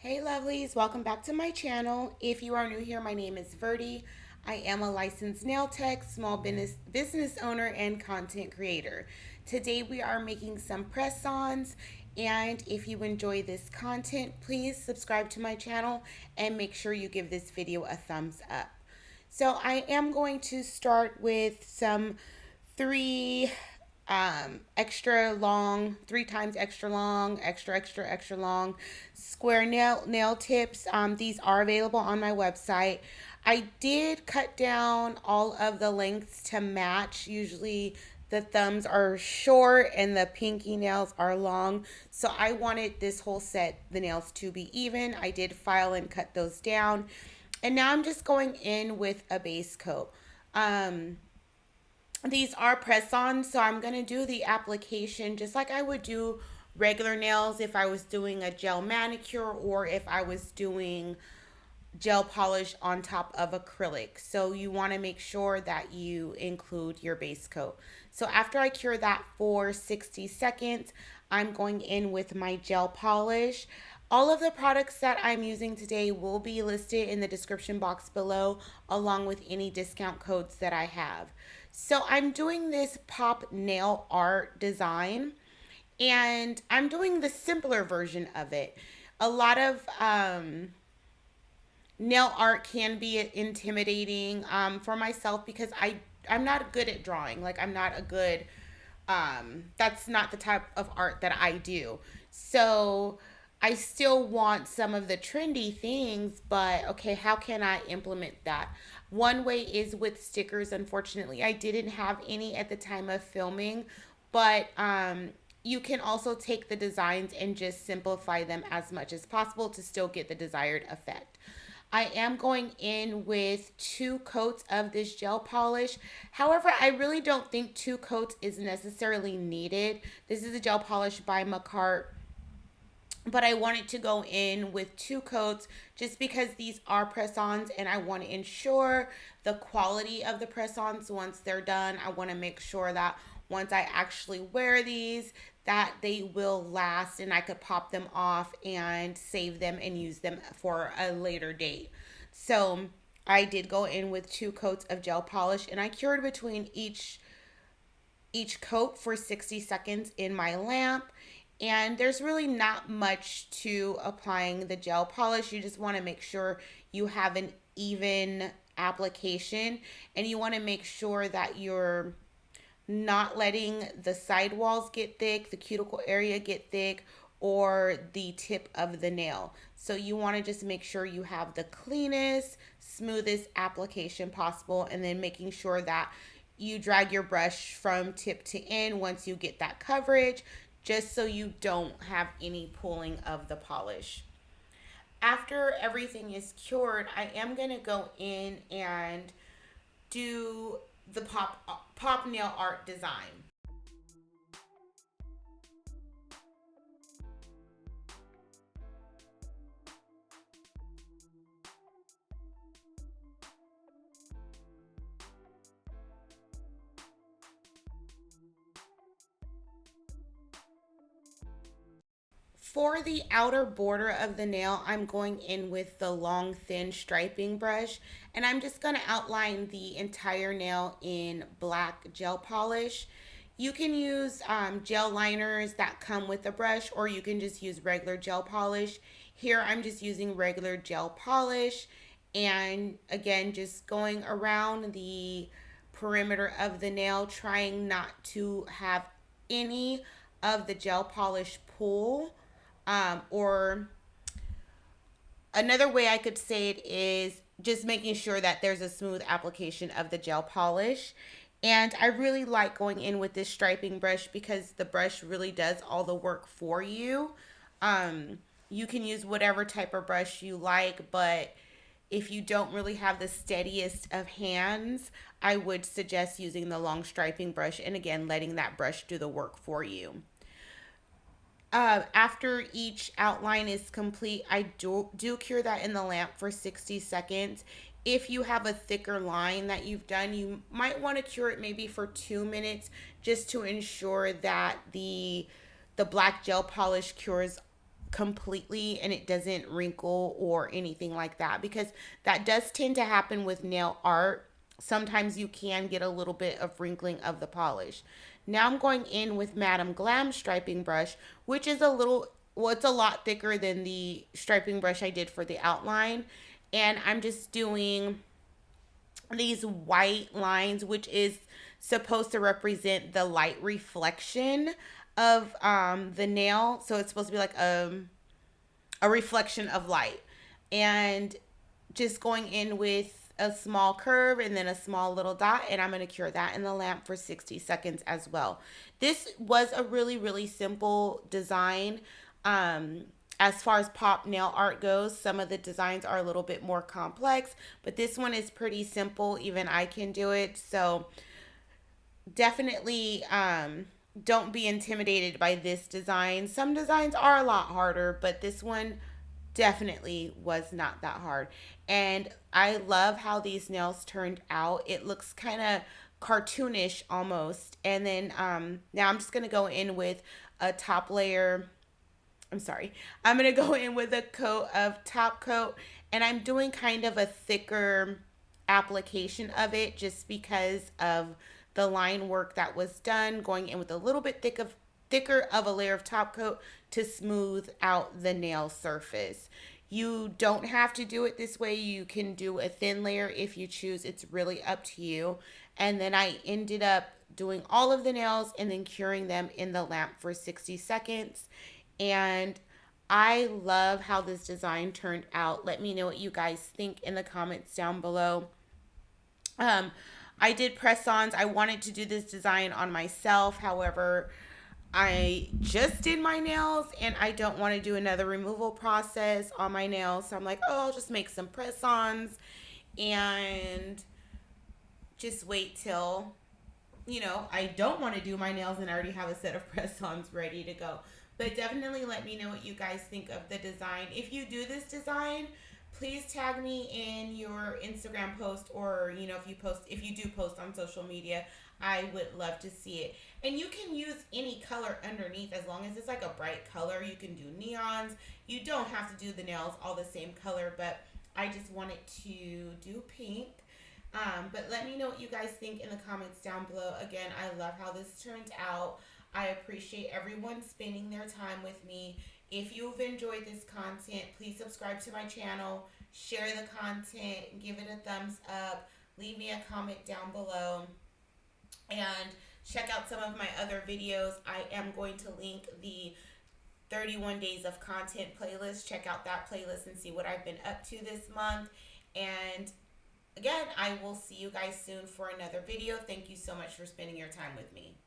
Hey lovelies, welcome back to my channel. If you are new here, my name is Verdie. I am a licensed nail tech, small business owner, and content creator. Today we are making some press-ons, and if you enjoy this content, please subscribe to my channel and make sure you give this video a thumbs up. So I am going to start with some three extra long, 3 times extra long, extra long square nail tips. These are available on my website. I did cut down all of the lengths to match. Usually the thumbs are short and the pinky nails are long, so I wanted this whole set, the nails, to be even. I did file and cut those down, and now I'm just going in with a base coat. These are press-ons, so I'm going to do the application just like I would do regular nails if I was doing a gel manicure or if I was doing gel polish on top of acrylic. So you want to make sure that you include your base coat. So after I cure that for 60 seconds, I'm going in with my gel polish. All of the products that I'm using today will be listed in the description box below, along with any discount codes that I have. So I'm doing this pop nail art design, and I'm doing the simpler version of it. A lot of nail art can be intimidating for myself because I'm not good at drawing. Like, I'm not a good that's not the type of art that I do. So I still want some of the trendy things, but okay, how can I implement that? One way is with stickers. Unfortunately, I didn't have any at the time of filming, but you can also take the designs and just simplify them as much as possible to still get the desired effect. I am going in with 2 coats of this gel polish. However, I really don't think 2 coats is necessarily needed. This is a gel polish by Makartt, but I wanted to go in with 2 coats just because these are press-ons and I want to ensure the quality of the press-ons once they're done. I want to make sure that once I actually wear these, that they will last and I could pop them off and save them and use them for a later date. So I did go in with 2 coats of gel polish, and I cured between each coat for 60 seconds in my lamp. And there's really not much to applying the gel polish. You just want to make sure you have an even application, and you want to make sure that you're not letting the sidewalls get thick, the cuticle area get thick, or the tip of the nail. So you want to just make sure you have the cleanest, smoothest application possible, and then making sure that you drag your brush from tip to end once you get that coverage, just so you don't have any pulling of the polish. After everything is cured, I am going to go in and do the pop nail art design. For the outer border of the nail, I'm going in with the long, thin striping brush, and I'm just going to outline the entire nail in black gel polish. You can use gel liners that come with the brush, or you can just use regular gel polish. Here, I'm just using regular gel polish, and again, just going around the perimeter of the nail, trying not to have any of the gel polish pull. Or another way I could say it is just making sure that there's a smooth application of the gel polish. And I really like going in with this striping brush because the brush really does all the work for you. You can use whatever type of brush you like, but if you don't really have the steadiest of hands, I would suggest using the long striping brush, and again, letting that brush do the work for you. After each outline is complete, I do cure that in the lamp for 60 seconds. If you have a thicker line that you've done, you might want to cure it maybe for 2 minutes just to ensure that the black gel polish cures completely and it doesn't wrinkle or anything like that, because that does tend to happen with nail art. Sometimes you can get a little bit of wrinkling of the polish. Now I'm going in with Madame Glam striping brush, which is a little, well, it's a lot thicker than the striping brush I did for the outline. And I'm just doing these white lines, which is supposed to represent the light reflection of the nail. So it's supposed to be like a reflection of light. And just going in with a small curve and then a small little dot, and I'm going to cure that in the lamp for 60 seconds as well. This was a really, really simple design. um as far as pop nail art goes, some of the designs are a little bit more complex, but this one is pretty simple. Even I can do it. So definitely don't be intimidated by this design. Some designs are a lot harder, but this one definitely was not that hard. And I love how these nails turned out. It looks kind of cartoonish almost. And then now I'm just going to go in with a top layer. I'm sorry. I'm going to go in with a coat of top coat, and I'm doing kind of a thicker application of it just because of the line work that was done, going in with a little bit thicker of a layer of top coat to smooth out the nail surface. You don't have to do it this way. You can do a thin layer if you choose. It's really up to you. And then I ended up doing all of the nails and then curing them in the lamp for 60 seconds. And I love how this design turned out. Let me know what you guys think in the comments down below. Um, I did press-ons. I wanted to do this design on myself. However, I just did my nails and I don't want to do another removal process on my nails. So I'm like, oh, I'll just make some press-ons and just wait till, I don't want to do my nails and I already have a set of press-ons ready to go. But definitely let me know what you guys think of the design. If you do this design, please tag me in your Instagram post, or if you do post on social media, I would love to see it. And you can use any color underneath as long as it's like a bright color. You can do neons. You don't have to do the nails all the same color, but I just wanted to do pink. But let me know what you guys think in the comments down below. Again, I love how this turned out. I appreciate everyone spending their time with me. If you've enjoyed this content, please subscribe to my channel, share the content, give it a thumbs up, leave me a comment down below, and check out some of my other videos. I am going to link the 31 days of content playlist. Check out that playlist and see what I've been up to this month. And again, I will see you guys soon for another video. Thank you so much for spending your time with me.